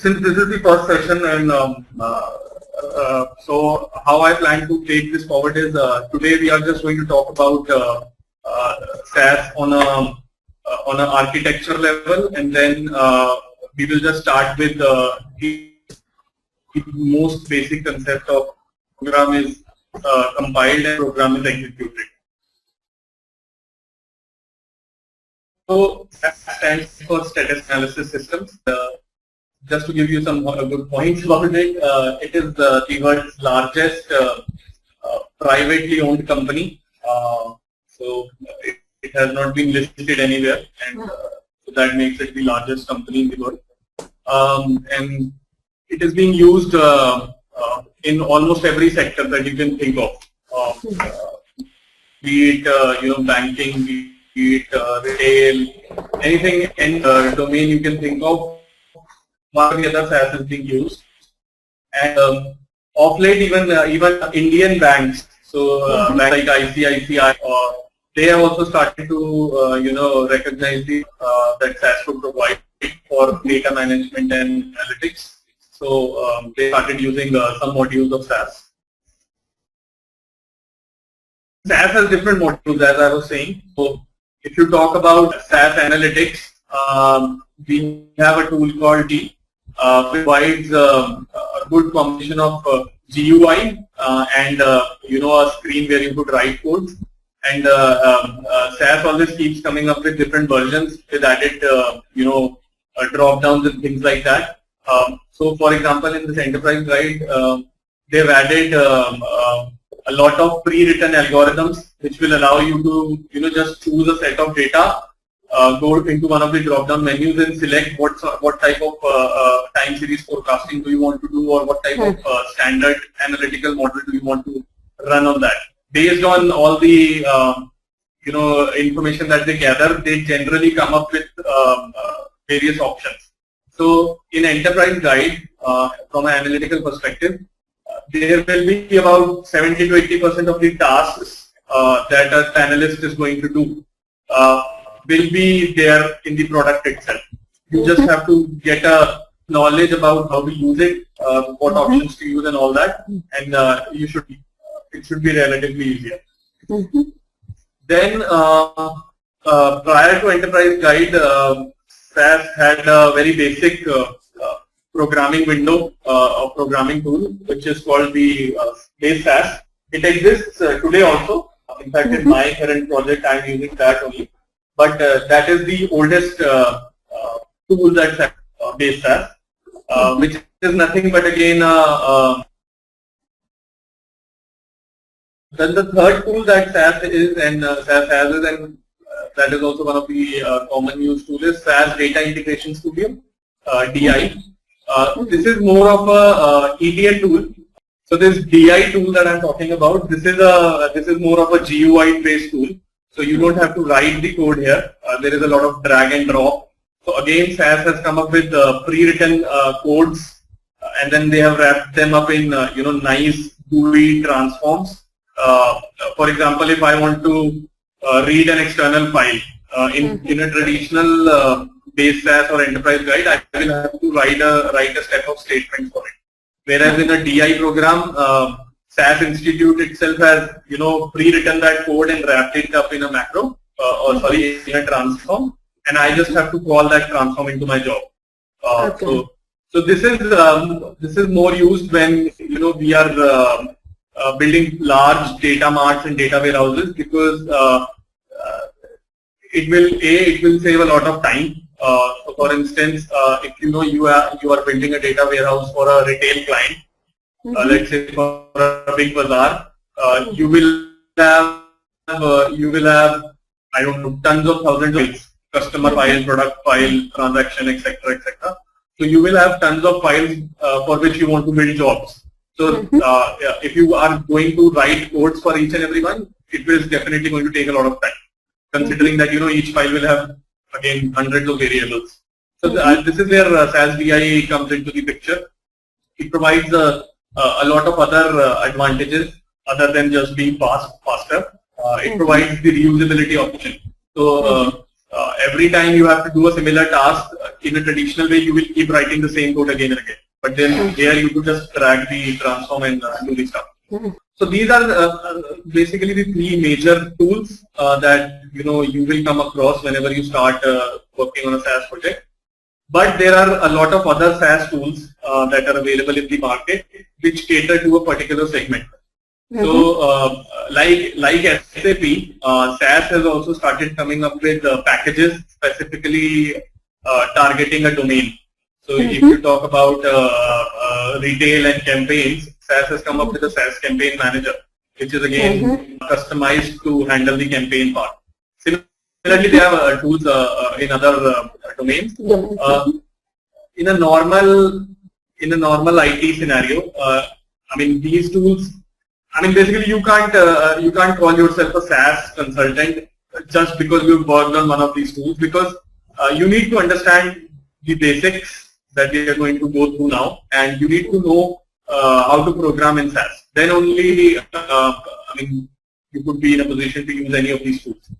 Since this is the first session, and so how I plan to take this forward is today we are just going to talk about SAS on an architecture level, and then we will just start with the most basic concept of program is compiled and program is executed. So SAS stands for Status Analysis Systems. Just to give you some good points about it, it is the world's largest privately owned company. So it has not been listed anywhere, and so that makes it the largest company in the world. And it is being used in almost every sector that you can think of, be it banking, be it retail, anything in domain you can think of. One of the other SAS is being used, and of late even Indian banks, so banks like ICICI, they have also started to recognize that SAS should provide for data management and analytics. So they started using some modules of SAS. SAS has different modules, as I was saying. So if you talk about SAS analytics, we have a tool called T. Provides a good combination of GUI and a screen where you could write codes, and SAS always keeps coming up with different versions with added drop downs and things like that. So for example, in this enterprise guide, they've added a lot of pre-written algorithms which will allow you to just choose a set of data, go into one of the drop-down menus and select what type of time series forecasting do you want to do, or what type of standard analytical model do you want to run on that. Based on all the information that they gather, they generally come up with various options. So in enterprise guide, from an analytical perspective, there will be about 70 to 80% of the tasks that an analyst is going to do will be there in the product itself. You just have to get a knowledge about how to use it, what options to use and all that, and it should be relatively easier. Then prior to enterprise guide, SAS had a very basic programming window or programming tool, which is called the base SAS. It exists today also. In fact, in my current project, I am using that only. But that is the oldest tool that's base SAS, which is nothing but again. Then the third tool that SAS is, and SAS has is, and that is also one of the common use tools, is SAS Data Integration Studio, DI. This is more of a ETL tool. So this DI tool that I'm talking about, this is more of a GUI based tool. So you don't have to write the code here. There is a lot of drag and drop. So again, SAS has come up with pre-written codes, and then they have wrapped them up in nice GUI transforms. For example, if I want to read an external file in a traditional base SAS or enterprise guide, I will have to write a step of statement for it. Whereas in a DI program, SAS Institute itself has pre-written that code and wrapped it up in a macro, in a transform, and I just have to call that transform into my job. So this is more used when we are building large data marts and data warehouses, because it will save a lot of time. So for instance, if you are building a data warehouse for a retail client, let's say for a big bazaar, you will have I don't know, tons of thousands of files, customer file, product file, transaction, etc., etc. So you will have tons of files for which you want to build jobs. So if you are going to write codes for each and every one, it is definitely going to take a lot of time, considering that each file will have again hundreds of variables. So this is where SAS DI comes into the picture. It provides a lot of other advantages other than just being faster. It provides the reusability option. So every time you have to do a similar task in a traditional way, you will keep writing the same code again and again. But then here you could just drag the transform and do the stuff. So these are basically the three major tools that you will come across whenever you start working on a SaaS project. But there are a lot of other SaaS tools that are available in the market which cater to a particular segment. So like SAP, SaaS has also started coming up with packages specifically targeting a domain. So if you talk about retail and campaigns, SaaS has come up with a SaaS campaign manager, which is again customized to handle the campaign part. Similarly, they have tools in other domains. In a normal IT scenario, I mean these tools. I mean basically you can't call yourself a SaaS consultant just because you've worked on one of these tools, because you need to understand the basics that we are going to go through now, and you need to know how to program in SaaS. Then only I mean you could be in a position to use any of these tools.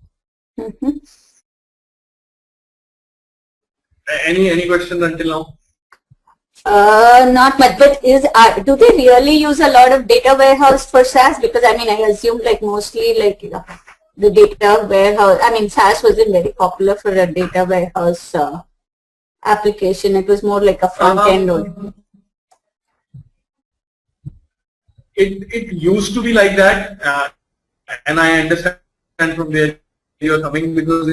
Any questions until now? Not much, but do they really use a lot of data warehouse for SaaS? Because I mean, I assume like mostly like the data warehouse. I mean, SaaS wasn't very popular for a data warehouse application. It was more like a front end. It used to be like that, and I understand from where you are coming, because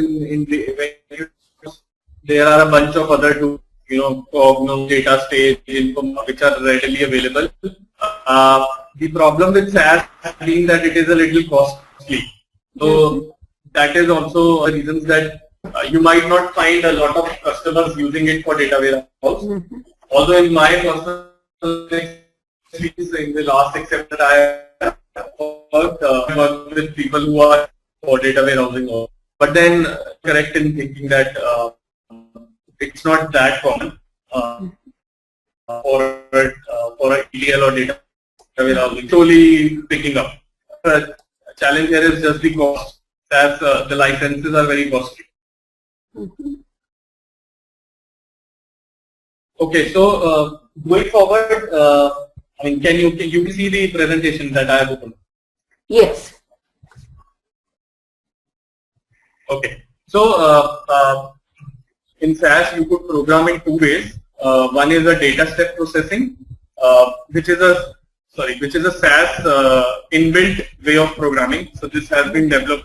there are a bunch of other tools, Cognos, DataStage, Infoma, which are readily available. The problem with SaaS being that it is a little costly. So that is also a reason that you might not find a lot of customers using it for data warehouse. Although in my personal experience, in the last except that I worked with people who are for data warehousing. But then correct in thinking that it's not that common for a ETL or data warehousing. Slowly picking up. The challenge here is just the cost, as the licenses are very costly. Okay, so going forward, I mean, can you see the presentation that I have opened? Yes. Okay, so in SaaS you could program in two ways. One is a data step processing, which is a SaaS inbuilt way of programming. So this has been developed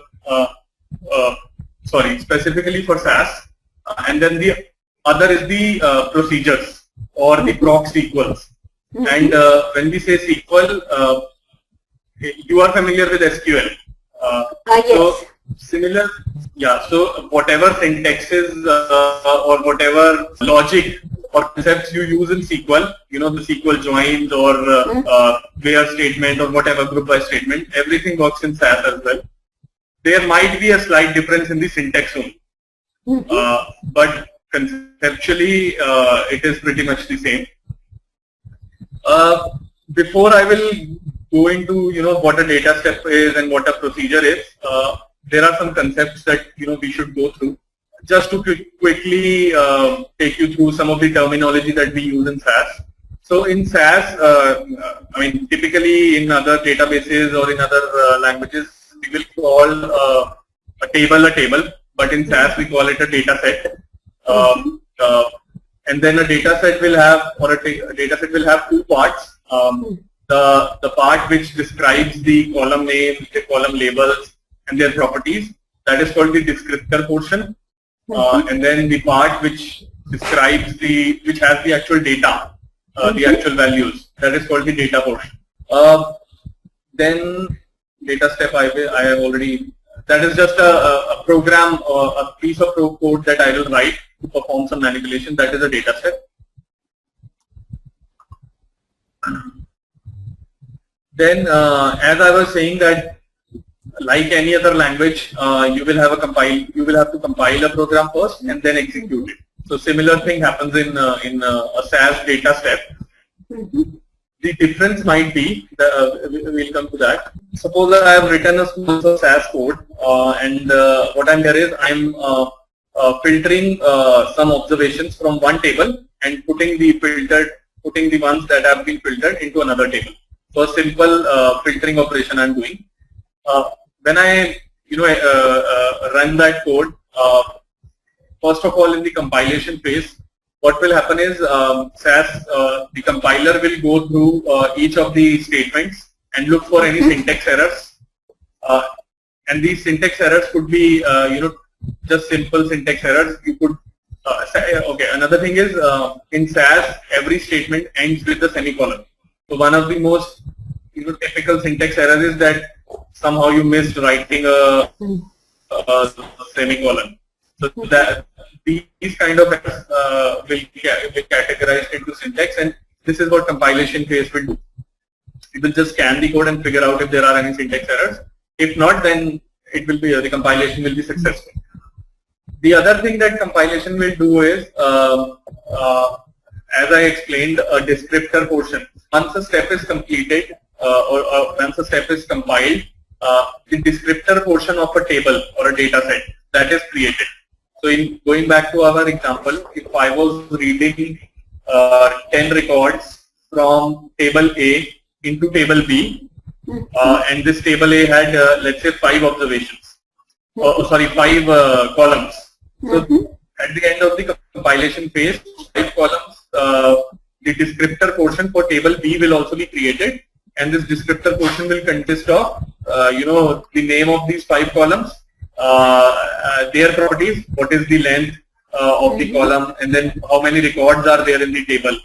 specifically for SaaS, and then the other is the procedures or the proc SQLs. And when we say SQL, you are familiar with SQL. Yes. So similar, yeah. So whatever syntaxes or whatever logic or concepts you use in SQL, the SQL joins or where statement or whatever group by statement, everything works in SaaS as well. There might be a slight difference in the syntax only, but conceptually it is pretty much the same. Before I will go into what a data step is and what a procedure is, there are some concepts that we should go through. Just to quickly take you through some of the terminology that we use in SaaS. So in SaaS, I mean typically in other databases or in other languages, we will call a table, but in SaaS we call it a data set. And then a data set will have, a data set will have two parts. The part which describes the column names, the column labels, and their properties, that is called the descriptor portion. And then the part which describes which has the actual data, the actual values, that is called the data portion. Then data step I have already, that is just a program or a piece of code that I will write to perform some manipulation. That is a data step. Then as I was saying that like any other language, you will have to compile a program first and then execute it. So similar thing happens in a SaaS data step. The difference might be, we'll come to that. Suppose that I have written a small SaaS code, and what I'm here is I'm filtering some observations from one table and putting the ones that have been filtered into another table. So a simple filtering operation I'm doing. When I run that code, first of all in the compilation phase, what will happen is SAS, the compiler will go through each of the statements and look for any syntax errors. And these syntax errors could be just simple syntax errors. You could say, okay. Another thing is in SAS, every statement ends with a semicolon. So one of the most typical syntax errors is that somehow you missed writing a semicolon. So that these kind of errors will be categorized into syntax, and this is what compilation phase will do. It will just scan the code and figure out if there are any syntax errors. If not, then it will be the compilation will be successful. The other thing that compilation will do is, as I explained, a descriptor portion. Once a step is completed or once a step is compiled, the descriptor portion of a table or a data set that is created. So in going back to our example, if I was reading 10 records from table A into table B, and this table A had let's say 5 observations, five columns. So at the end of the compilation phase, 5 columns, the descriptor portion for table B will also be created, and this descriptor portion will consist of the name of these 5 columns, their properties, what is the length of the column, and then how many records are there in the table.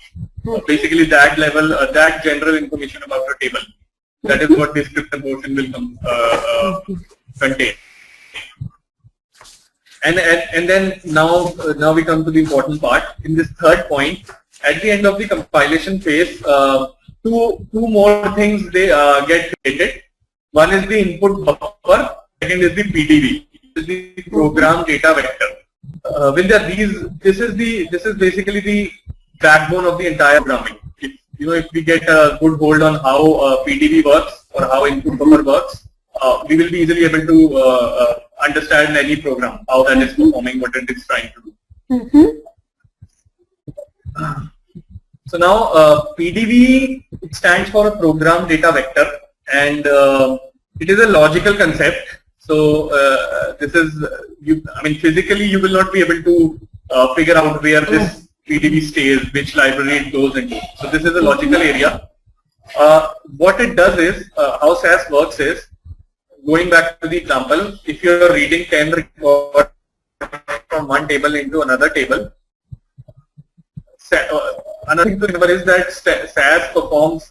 Basically that level, that general information about the table. That is what descriptor portion will contain. And then now we come to the important part. In this third point, at the end of the compilation phase, two more things they get created. One is the input buffer, second is the PDV, the program data vector. This is basically the backbone of the entire programming. If we get a good hold on how PDV works or how input buffer works, we will be easily able to understand any program, how that is performing, what it is trying to do. So now PDV stands for a program data vector, and it is a logical concept. So this is, physically you will not be able to figure out where this PDV stays, which library it goes into. So this is a logical area. What it does is, how SAS works is, going back to the example, if you are reading 10 records from one table into another table, another thing to remember is that SAS goes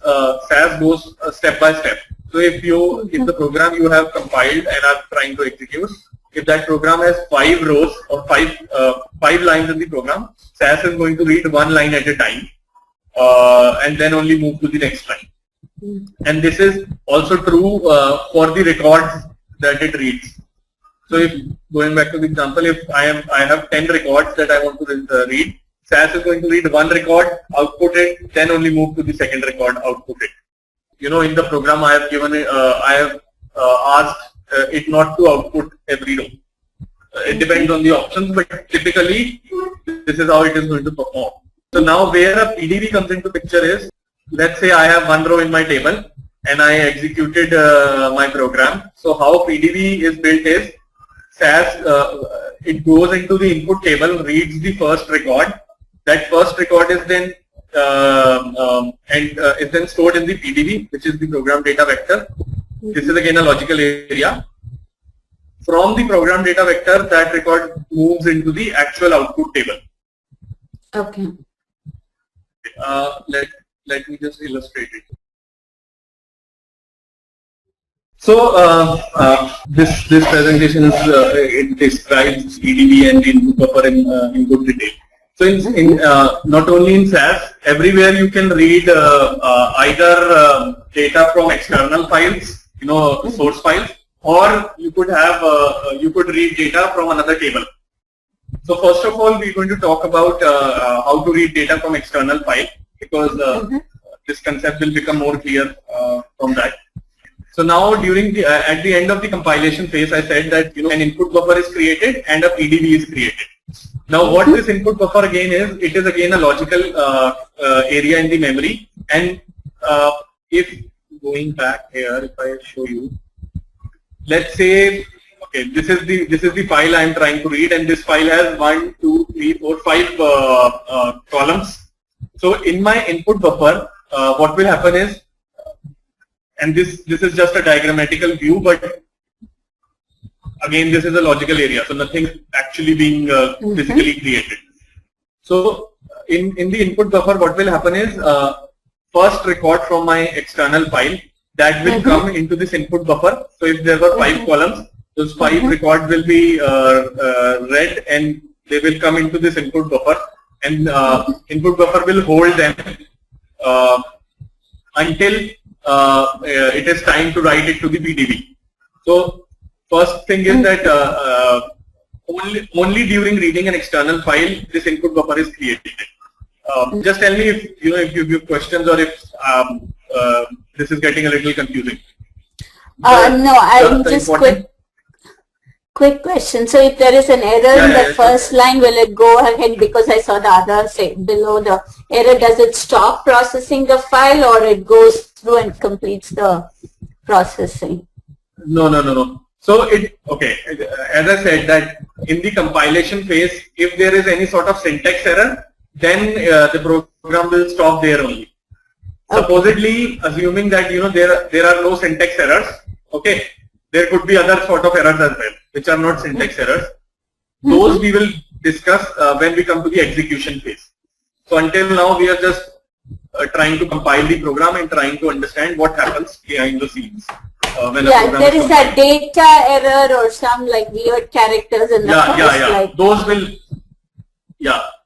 step by step. So if the program you have compiled and are trying to execute, if that program has 5 rows or 5 lines in the program, SAS is going to read 1 line at a time, and then only move to the next line. And this is also true for the records that it reads. So if, going back to the example, if I have 10 records that I want to read, SAS is going to read 1 record, output it, then only move to the second record, output it. In the program I have given it, I have asked it not to output every row. It depends on the options, but typically this is how it is going to perform. So now where a PDV comes into picture is, let's say I have 1 row in my table and I executed my program. So how PDV is built is, SAS, it goes into the input table, reads the first record. That first record is then is then stored in the PDV, which is the program data vector. This is again a logical area. From the program data vector, that record moves into the actual output table. Okay. Let me just illustrate it. So this presentation is it describes PDV and input buffer in good detail. So in not only in SAS, everywhere you can read either data from external files, source files, or you could have you could read data from another table. So first of all, we're going to talk about how to read data from external file, because this concept will become more clear from that. So now during the at the end of the compilation phase, I said that an input buffer is created and a PDB is created. Now what this input buffer again is, it is again a logical area in the memory, and if going back here, if I show you, let's say, okay, this is the file I am trying to read, and this file has 1, 2, 3, 4, 5 columns. So in my input buffer, what will happen is, and this is just a diagrammatical view, but again this is a logical area, so nothing is actually being physically created. So in the input buffer, what will happen is, first record from my external file that will come into this input buffer. So if there were 5 columns, those 5 records will be read and they will come into this input buffer, and input buffer will hold them until it is time to write it to the PDB. So first thing is that only during reading an external file this input buffer is created. Just tell me if you have questions, or if this is getting a little confusing. No, I'm just quick question. So if there is an error in the first line, will it go ahead, because I saw the other say below the error, does it stop processing the file, or it goes through and completes the processing? No. So okay, as I said that in the compilation phase, if there is any sort of syntax error, then the program will stop there only. Okay. Supposedly, assuming that there are no syntax errors, okay, there could be other sort of errors as well, which are not syntax errors. Those we will discuss when we come to the execution phase. So until now, we are just trying to compile the program and trying to understand what happens behind the scenes. When there is a data error or some like weird characters in the first.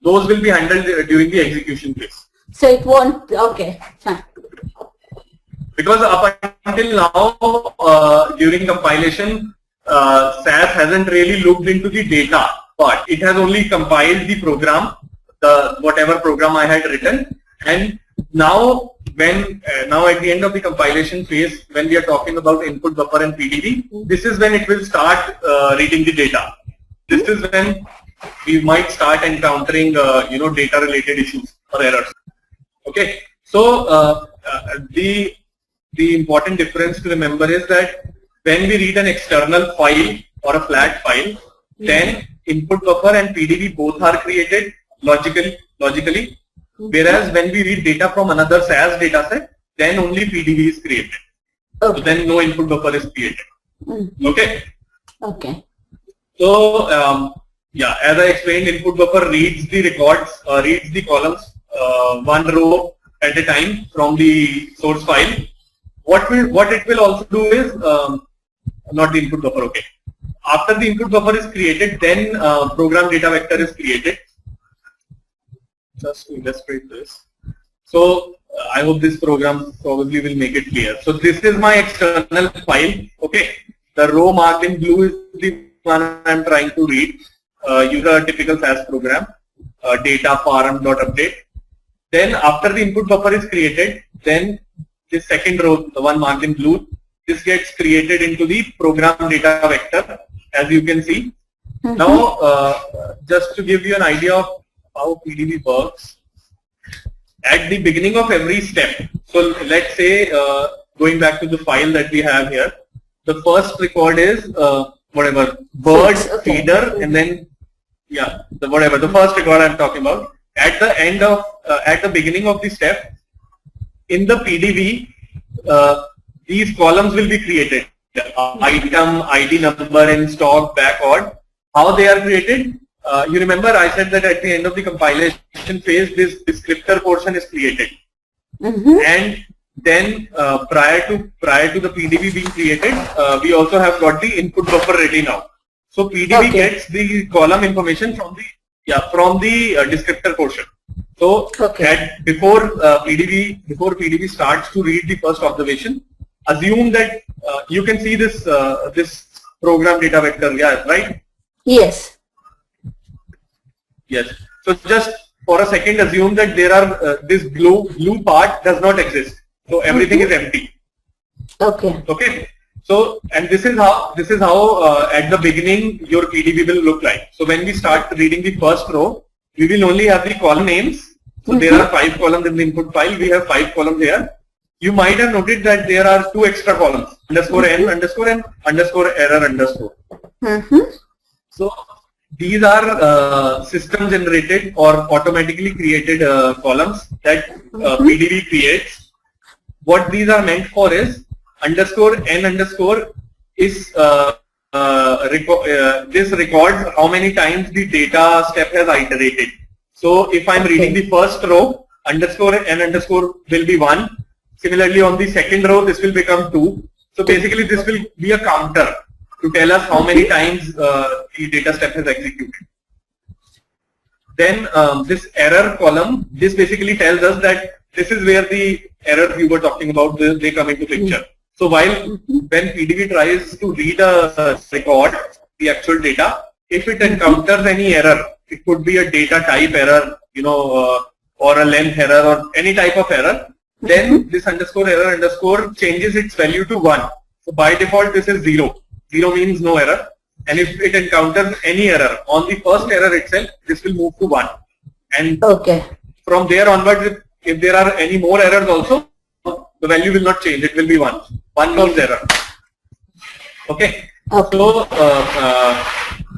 Those will be handled during the execution phase. So it won't. Okay, fine. Because up until now, during compilation, SAS hasn't really looked into the data part. It has only compiled the program, whatever program I had written, and now now at the end of the compilation phase, when we are talking about input buffer and PDB, this is when it will start reading the data. This is when we might start encountering data related issues or errors. Okay, so the important difference to remember is that when we read an external file or a flat file, then input buffer and PDB both are created logically. Whereas when we read data from another SAS dataset, then only PDB is created. Okay. So then no input buffer is created. Okay. Okay. So as I explained, input buffer reads the records, reads the columns, one row at a time from the source file. What it will also do is not the input buffer. Okay. After the input buffer is created, then program data vector is created. Just to illustrate this. So I hope this program probably will make it clear. So this is my external file. Okay. The row marked in blue is the one I am trying to read. Use a typical SAS program, data farm.update. Then after the input buffer is created, then this second row, the one marked in blue, this gets created into the program data vector, as you can see. Now, just to give you an idea of how PDB works, at the beginning of every step, so let's say going back to the file that we have here, the first record is whatever, bird, feeder, and then the first record I'm talking about. At the end of, at the beginning of the step, in the PDB, these columns will be created. Item, ID number, and stock, backward. How they are created? You remember I said that at the end of the compilation phase, this descriptor portion is created, and then prior to the PDB being created, we also have got the input buffer ready now. So PDB gets the column information from the descriptor portion. So before PDB starts to read the first observation, assume that you can see this this program data vector, right? Yes. Yes. So just for a second, assume that there are this blue part does not exist. So everything is empty. Okay. Okay. So, and this is how at the beginning your PDB will look like. So when we start reading the first row, we will only have the column names. So there are 5 columns in the input file. We have 5 columns here. You might have noted that there are 2 extra columns, underscore n underscore and underscore error underscore. So these are system generated or automatically created columns that PDB creates. What these are meant for is underscore n underscore is this records how many times the data step has iterated. So if I'm reading the first row, underscore n underscore will be 1. Similarly, on the second row, this will become 2. So basically, this will be a counter to tell us how many times the data step has executed. Then this error column, this basically tells us that this is where the errors you were talking about, they come into picture. So while when PDB tries to read a record, the actual data, if it encounters any error, it could be a data type error, or a length error or any type of error, then this underscore error underscore changes its value to 1. So by default, this is 0. 0 means no error. And if it encounters any error on the first error itself, this will move to 1. And from there onwards, if there are any more errors also, the value will not change. It will be 1. 1 means error. Okay. So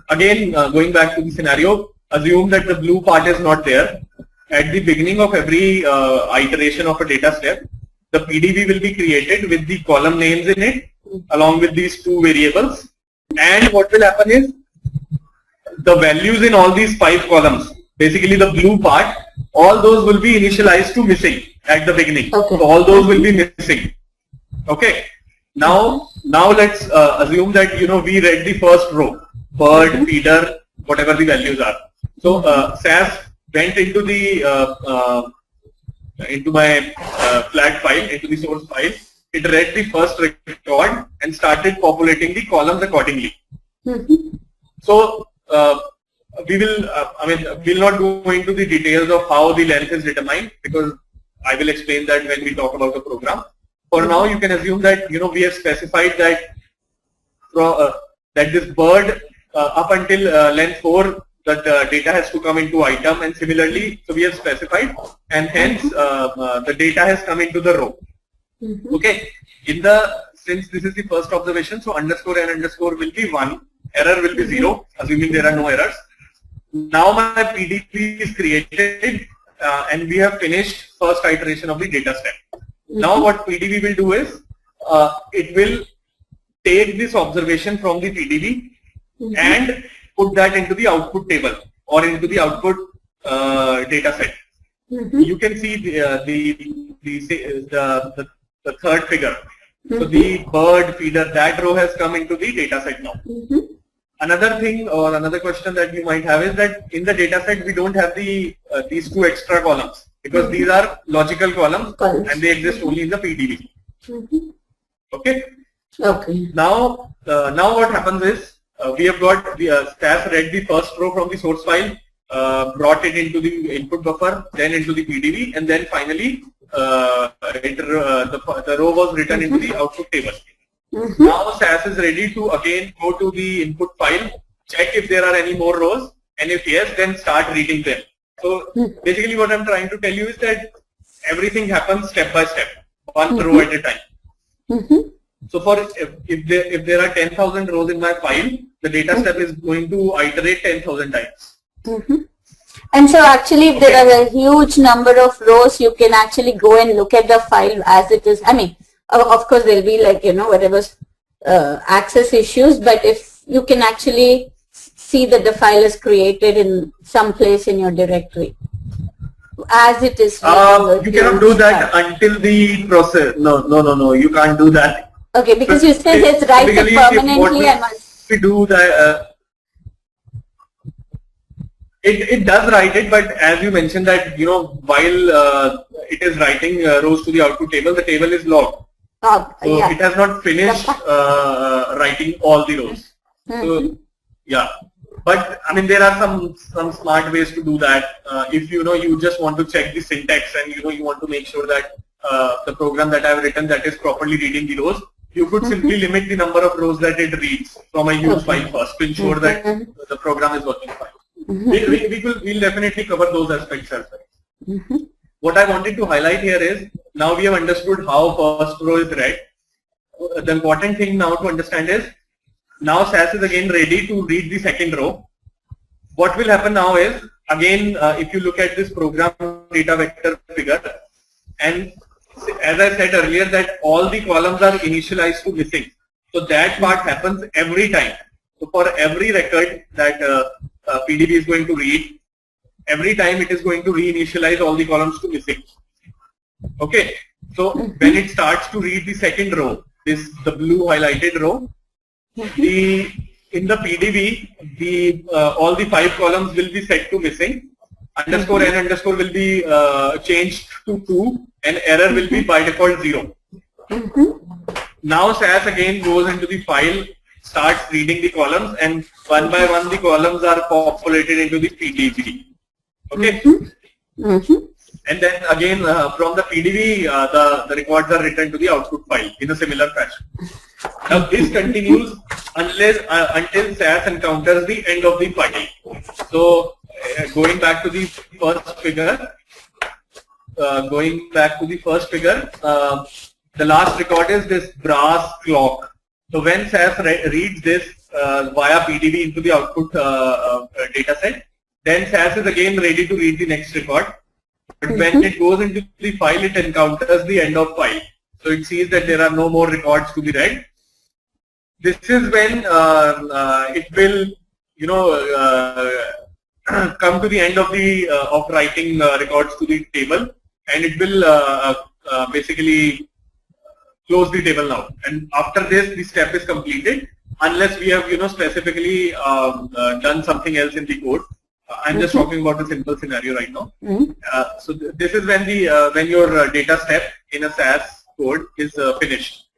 again, going back to the scenario, assume that the blue part is not there. At the beginning of every iteration of a data step, the PDB will be created with the column names in it, along with these 2 variables. And what will happen is, the values in all these 5 columns, basically the blue part, all those will be initialized to missing at the beginning. So all those will be missing. Okay. Now let's assume that we read the first row, bird, feeder, whatever the values are. So SAS went into the into my flag file, into the source file. It read the first record and started populating the columns accordingly. So we will, we'll not go into the details of how the length is determined, because I will explain that when we talk about the program. For now, you can assume that we have specified that that this bird up until length 4, that data has to come into item, and similarly, so we have specified, and hence the data has come into the row. Okay. Since this is the first observation, so underscore n underscore will be 1, error will be 0, assuming there are no errors. Now my PDB is created, and we have finished first iteration of the data step. Now what PDB will do is, it will take this observation from the PDB and put that into the output table or into the output data set. You can see the third figure. So the bird, feeder, that row has come into the data set now. Another thing or another question that you might have is that in the data set we don't have the these 2 extra columns, because these are logical columns and they exist only in the PDB. Okay. Now what happens is, we have got the SAS read the first row from the source file, brought it into the input buffer, then into the PDB, and then finally the row was written into the output table. Now SAS is ready to again go to the input file, check if there are any more rows, and if yes, then start reading them. So basically what I'm trying to tell you is that everything happens step by step, 1 row at a time. So for if there are 10,000 rows in my file, the data step is going to iterate 10,000 times. And so actually, if there are a huge number of rows, you can actually go and look at the file as it is. I mean, of course, there'll be like, whatever access issues, but if you can actually see that the file is created in some place in your directory as it is. You cannot do that until the process. No, you can't do that. Okay, because you said it's write it permanently. We do that. It does write it, but as you mentioned that while it is writing rows to the output table, the table is logged. So it has not finished writing all the rows. So yeah, but I mean there are some smart ways to do that. If you just want to check the syntax and you want to make sure that the program that I have written that is properly reading the rows, you could simply limit the number of rows that it reads from a huge file first to ensure that the program is working fine. We'll definitely cover those aspects as well. What I wanted to highlight here is, now we have understood how first row is read. The important thing now to understand is, now SAS is again ready to read the second row. What will happen now is, again, if you look at this program data vector figure, and as I said earlier, that all the columns are initialized to missing. So that part happens every time. So for every record that PDB is going to read, every time it is going to reinitialize all the columns to missing. Okay. So when it starts to read the second row, the blue highlighted row, in the PDB, all the 5 columns will be set to missing. Underscore n underscore will be changed to 2, and error will be by default 0. Now SAS again goes into the file, starts reading the columns, and one by one the columns are populated into the PDB. Okay. And then again from the PDB, the records are written to the output file in a similar fashion. Now this continues until SAS encounters the end of the file. So going back to the first figure, the last record is this brass clock. So when SAS reads this via PDB into the output data set, then SAS is again ready to read the next record. But when it goes into the file, it encounters the end of file. So it sees that there are no more records to be read. This is when it will, come to the end of the of writing records to the table, and it will basically close the table now. And after this, the step is completed, unless we have specifically done something else in the code. I'm just talking about a simple scenario right now. So this is when the when your data step in a SAS code is finished.